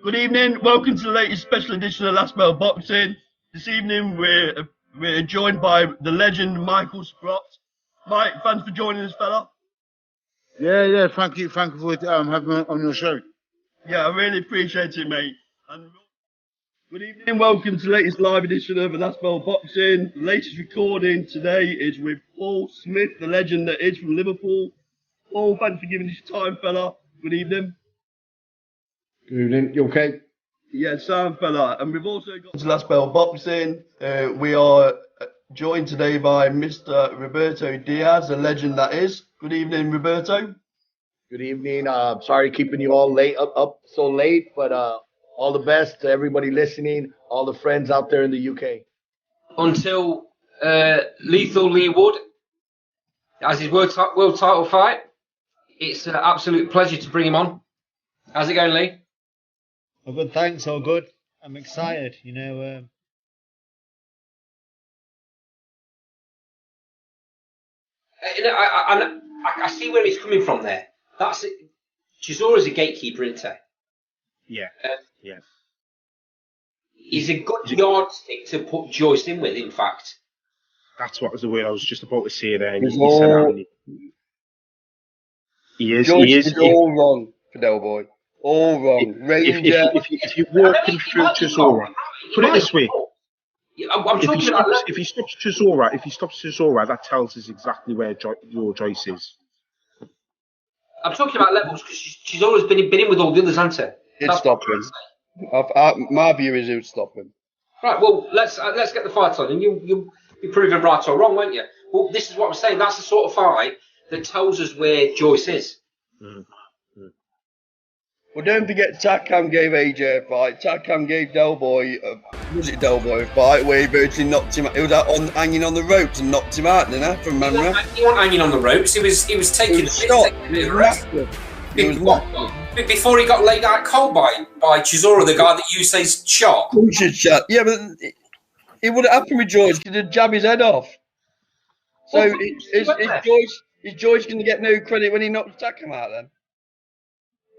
Good evening. Welcome to the latest special edition of Last Bell Boxing. This evening we're joined by the legend Michael Sprott. Mike, thanks for joining us, fella. Yeah. Thank you for having me on your show. Yeah, I really appreciate it, mate. And good evening. Welcome to the latest live edition of Last Bell Boxing. The latest recording today is with Paul Smith, the legend that is from Liverpool. Paul, thanks for giving us your time, fella. Good evening. Good evening. You okay? Yeah, sound fella. And we've also got to Last Bell Boxing. We are joined today by Mr. Roberto Diaz, a legend that is. Good evening, Roberto. Good evening. Sorry keeping you all late up so late, but all the best to everybody listening, all the friends out there in the UK. Until Lethal Lee Wood has his world title fight, it's an absolute pleasure to bring him on. How's it going, Lee? All good, thanks. All good. I'm excited. I see where he's coming from there. That's it. Chisora's a gatekeeper, isn't he? Yeah. Yeah. He's a good yardstick to put Joyce in with, in fact. That's what was the word I was just about to say there. He said that. He is. Joyce He is. is all wrong for Del Boy. All wrong. If you walk him through Chisora, put it this way. I'm talking about if he stops Chisora, that tells us exactly where your Joyce is. I'm talking about levels because she's always been in with all the others, hasn't she? He'd stop him. My view is he'd stop him. Right. Well, let's get the fight on, and you'll be proven right or wrong, won't you? Well, this is what I'm saying. That's the sort of fight that tells us where Joyce is. Mm. Well, don't forget Takam gave AJ a fight. Takam gave Del Boy a fight where he virtually knocked him out. He was hanging on the ropes and knocked him out, didn't I? From memory. He wasn't hanging on the ropes. He was taking He was massive. Before he got laid out cold by Chisora, the guy that you say's shot. Yeah, but it would have happened with Joyce. He'd jab his head off. So is Joyce going to get no credit when he knocked Takam out then?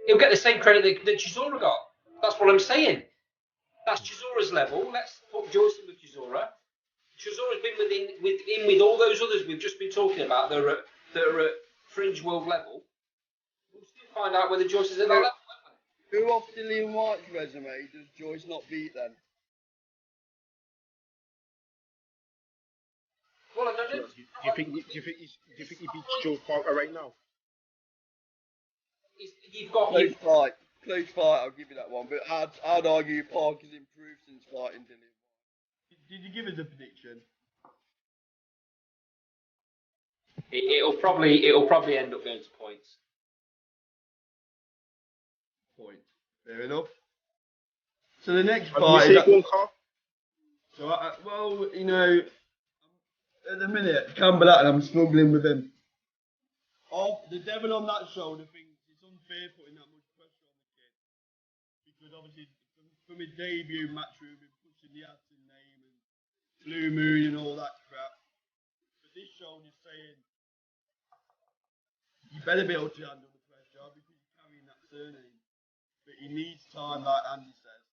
He'll get the same credit that Chisora got. That's what I'm saying. That's Chisora's level. Let's put Joyce in with Chisora. Chisora's been with all those others we've just been talking about that are at fringe world level. We'll still find out whether Joyce is at that level. Who off Dillian White's resume does Joyce not beat then? Well, I don't know. Do you think he beats Joe Parker right now? You've got Close fight, I'll give you that one. But I'd argue Parker's improved since fighting Dillian. Did you give us a prediction? It'll probably end up going to points. Point. Fair enough. So the next What fight. do you say, Carl? So at the minute, Campbell and I'm struggling with him. The devil on that shoulder thing. It's unfair putting that much pressure on the kid because obviously from his debut match we've been pushing the Aston name and Blue Moon and all that crap. But this shoulder's saying you better be able to handle the pressure because you're carrying that surname. But he needs time, like Andy says,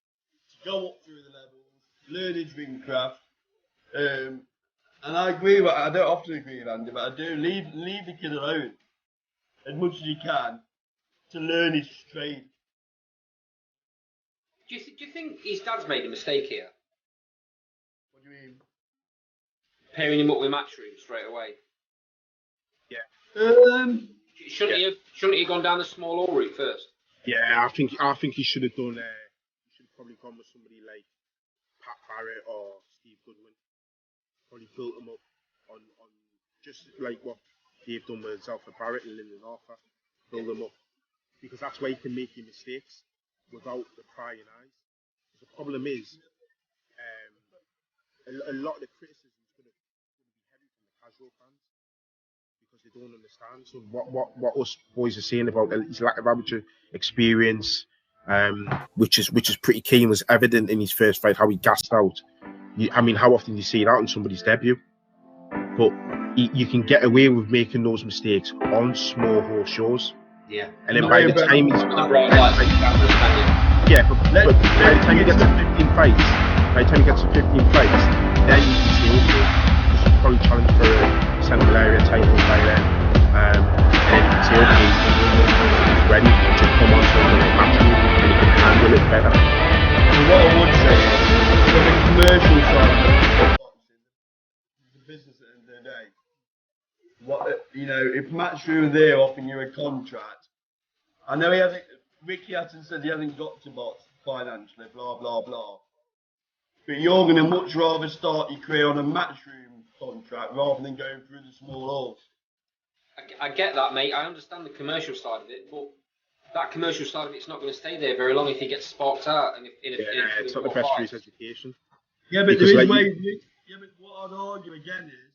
to go up through the levels, learn his ring craft. And I agree with, I don't often agree with Andy, but I do leave the kid alone as much as you can to learn his trade. Do you think his dad's made a mistake here? What do you mean? Pairing him up with Matchroom straight away. Yeah. Shouldn't he have gone down the small all route first? Yeah, I think he should have done. He should have probably gone with somebody like Pat Barrett or Steve Goodwin. Probably built him up on just like what they've done with Alfred Barrett and Lyndon Arthur. Build him up because that's where you can make your mistakes without the prying eyes. The problem is, a lot of the criticism is going to be heavy from the casual fans because they don't understand. So what us boys are saying about his lack of amateur experience, which is pretty key and was evident in his first fight, how he gassed out. How often do you see that on somebody's debut? But you can get away with making those mistakes on small horse shows. Yeah. And then by the time he's Yeah, but by the time you get to 15 fights, then you can see okay, because you probably challenge for a Central Area title by then, and then you can see okay, he's ready to come on to the match and he can handle it better. So what I would say is, from the commercial side of boxing, it's a business at the end of the day. If Matchroom there offering you a contract, I know Ricky Hatton said he hasn't got to box financially, blah blah blah. But you're going to much rather start your career on a Matchroom contract rather than going through the small halls. I get that, mate. I understand the commercial side of it, but that commercial side of it's not going to stay there very long if he gets sparked out. And it's not the best for his education. Yeah, but there is ways. Yeah, but what I'd argue again is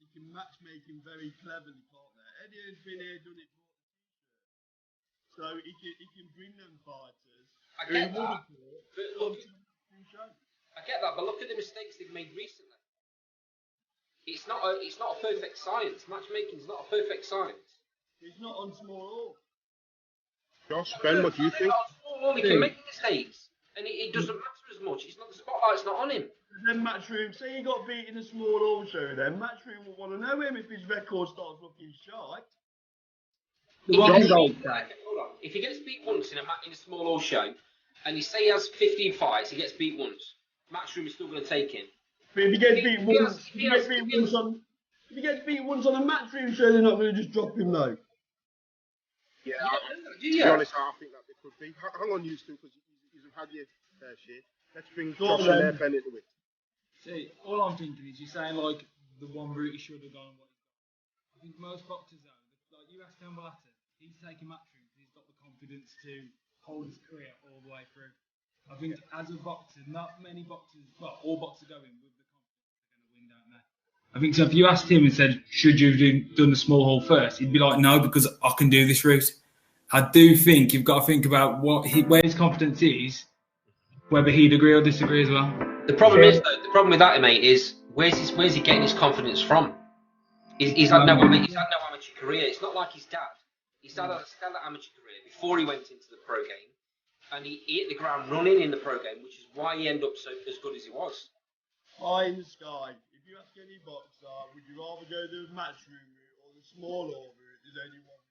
he can matchmaking very cleverly, partner. Eddie has been here, done it for so he can bring them fighters. I get that. But look, I get that, but look at the mistakes they've made recently. It's not a perfect science. Matchmaking is not a perfect science. It's not on small hall. Josh, Ben, what do you think? He can make mistakes, and it doesn't matter as much. It's not the spotlight's not on him. Then Matchroom, say he got beat in a small hall show, then Matchroom will want to know him if his record starts looking shite. Hold on. If he gets beat once in a small hall show, and you say he has 15 fights, he gets beat once, Matchroom is still going to take him. But if he gets beat once on a Matchroom show, they're not going to just drop him though. Yeah, to be honest, I think that they could be. Hang on, you two, because you've had your fair share. Let's bring Josh and their Ben into it. See, all I'm thinking is you're saying like the one route he should have gone. I think most boxers though, like you ask Campbell, he's taking Matchroom because he's got the confidence to hold his career all the way through. I think as a boxer, not many boxers, well, all boxers go in with the confidence they're going to win, don't they? I think so. If you asked him and said, should you have done the small hall first, he'd be like, no, because I can do this route. I do think you've got to think about where his confidence is, whether he'd agree or disagree as well. The problem is, though, the problem with that, mate, is where's he getting his confidence from? He's had no amateur career. It's not like his dad. His dad had a stellar amateur career before he went into the pro game, and he hit the ground running in the pro game, which is why he ended up as good as he was. Pie in the sky. If you ask any boxer, would you rather go the Matchroom route or the small hall route? There's only one